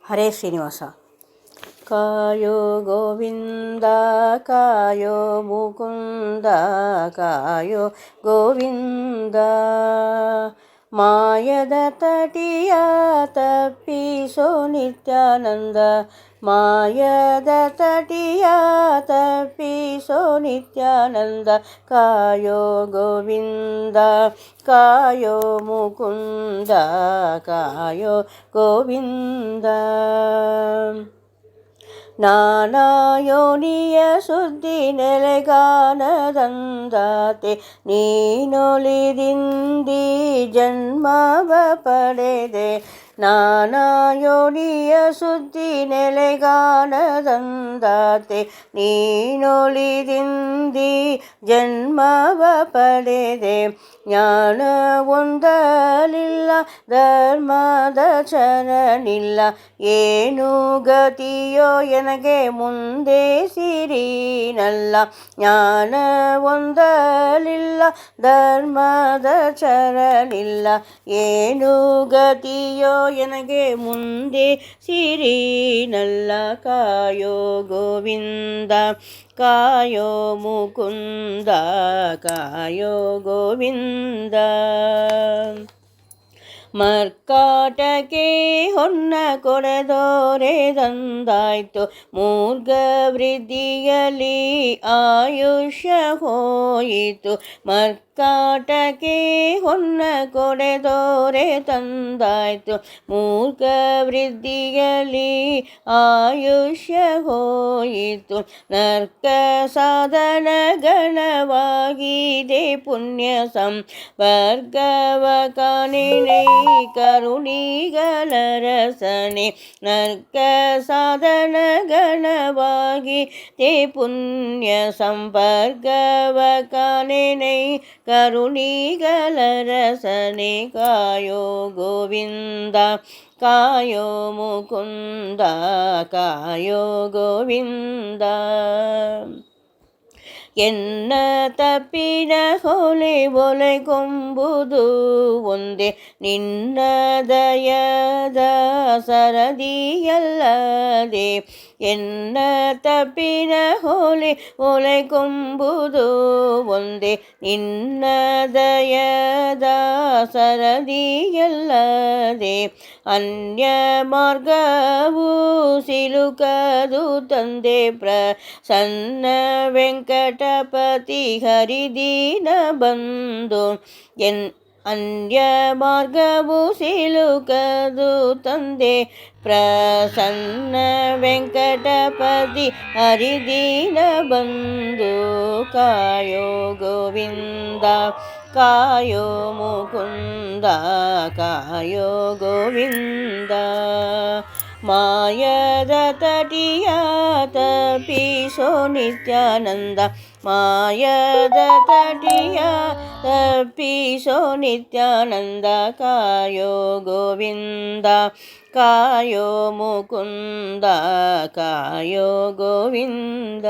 ಹರೇ ಶ್ರೀನಿವಾಸ. ಕಾಯೋ ಗೋವಿಂದ ಕಾಯೋ ಮುಕುಂದ ಕಾಯೋ ಗೋವಿಂದ, ಮಾಯದ ತಟಿಯ ತಪ್ಪಿಸೋ ನಿತ್ಯಾನಂದ, ಮಾಯದ ತಟಿಯ ತಪ್ಪಿಸೋ ನಿತ್ಯಾನಂದ. ಕಾಯೋ ಗೋವಿಂದ ಕಾಯೋ ಮುಕುಂದ ಕಾಯೋ ಗೋವಿಂದ. ನಾನಾ ಯೋನಿಯ ಸುದ್ದಿ ನೆಲೆಗಾನದಂದಾತೆ, ನೀನೊಲಿದಿಂದಿ ಜನ್ಮವ ಪಡೆದೆ. ನಾನಾ ಯೋನಿಯ ಸುದ್ದಿ ನೆಲೆಗಾನದಂದಾತೆ, ನೀನೊಲಿದಿಂದಿ ಜನ್ಮವ ಪಡೆದೆ. ಜ್ಞಾನ ಒಂದಲಿಲ್ಲ ಧರ್ಮದ ಚರಣಿಲ್ಲ, ಏನು ಗತಿಯೋ ಎನಗೆ ಮುಂದೆ ಸಿರಿನಲ್ಲ. ಜ್ಞಾನ ಒಂದಲಿಲ್ಲ ಧರ್ಮದ ಚರಣಿಲ್ಲ, ಏನು ಗತಿಯೋ ಎನಗೆ ಮುಂದೆ ಸಿರಿನಲ್ಲ. ಕಾಯೋ ಗೋವಿಂದ ಕಾಯೋ ಮುಕುಂದ ಕಾಯೋ ಗೋವಿಂದ. ಮರ್ಕಾಟಕ್ಕೆ ಹೊನ್ನ ಕೊಡೆದೋರೆದಂದಾಯ್ತು, ಮೂರ್ಘ ವೃದ್ಧಿಯಲ್ಲಿ ಆಯುಷ್ಯ ಹೋಯಿತು. ಮರ್ಕಾಟಕ್ಕೆ ಹೊನ್ನ ಕೊಡೆದೋರೆ ತಂದಾಯ್ತು, ಮೂರ್ಘ ವೃದ್ಧಿಯಲ್ಲಿ ಆಯುಷ್ಯ ಹೋಯಿತು. ನರ್ಕ ಸಾಧನ ಗಣವಾಗಿದೆ ಪುಣ್ಯ ಸಂಪರ್ಗವ ಕಾಣೆನೈ ಕರುಣಿಗಲರಸನೆ. ನರ್ಕ ಸಾಧನ ಗಣವಾಗಿದೆ ಪುಣ್ಯ ಸಂಪರ್ಗವ ಕಾಣೆನೈ ಕರುಣಿಗಲರಸನೆ. ಕಾಯೋ ಗೋವಿಂದ ಕಾಯೋ ಮುಕುಂದ ಕಾಯೋ ಗೋವಿಂದ. ಎನ್ನ ತಪ್ಪಿನ ಹೊಲೆ ಒಲೆಗೊಂಬುದು ಒಂದೇ, ನಿನ್ನ ದಯದ ಸರದಿಯಲ್ಲದೆ. ಎನ್ನ ತಪ್ಪಿನ ಹೊಲೆ ಒಲೆಗೊಂಬುದು ಒಂದೇ, ನಿನ್ನ ದಯದ ಸರದಿಯಲ್ಲದೆ. ಅನ್ಯ ಮಾರ್ಗವು ಸಿಲುಕದು ತಂದೆ ಪ್ರಸನ್ನ ವೆಂಕಟಪತಿ ಹರಿದೀನ ಬಂಧು. ಅನ್ಯ ಮಾರ್ಗವು ಸಿಲುಕದು ತಂದೆ ಪ್ರಸನ್ನ ವೆಂಕಟಪತಿ ಹರಿದೀನ ಬಂಧು. ಕಾಯೋ ಗೋವಿಂದ ಕಾಯೋ ಮುಕುಂದ ಕಾಯೋ ಗೋವಿಂದ. ಮಾಯದ ತಟಿಯ ತಪ್ಪಿಸೋ ನಿತ್ಯಾನಂದ, ಮಾಯದ ತಟಿಯ ತಪ್ಪಿಸೋ ನಿತ್ಯಾನಂದ. ಕಾಯೋ ಗೋವಿಂದ ಕಾಯೋ ಮುಕುಂದ ಕಾಯೋ ಗೋವಿಂದ.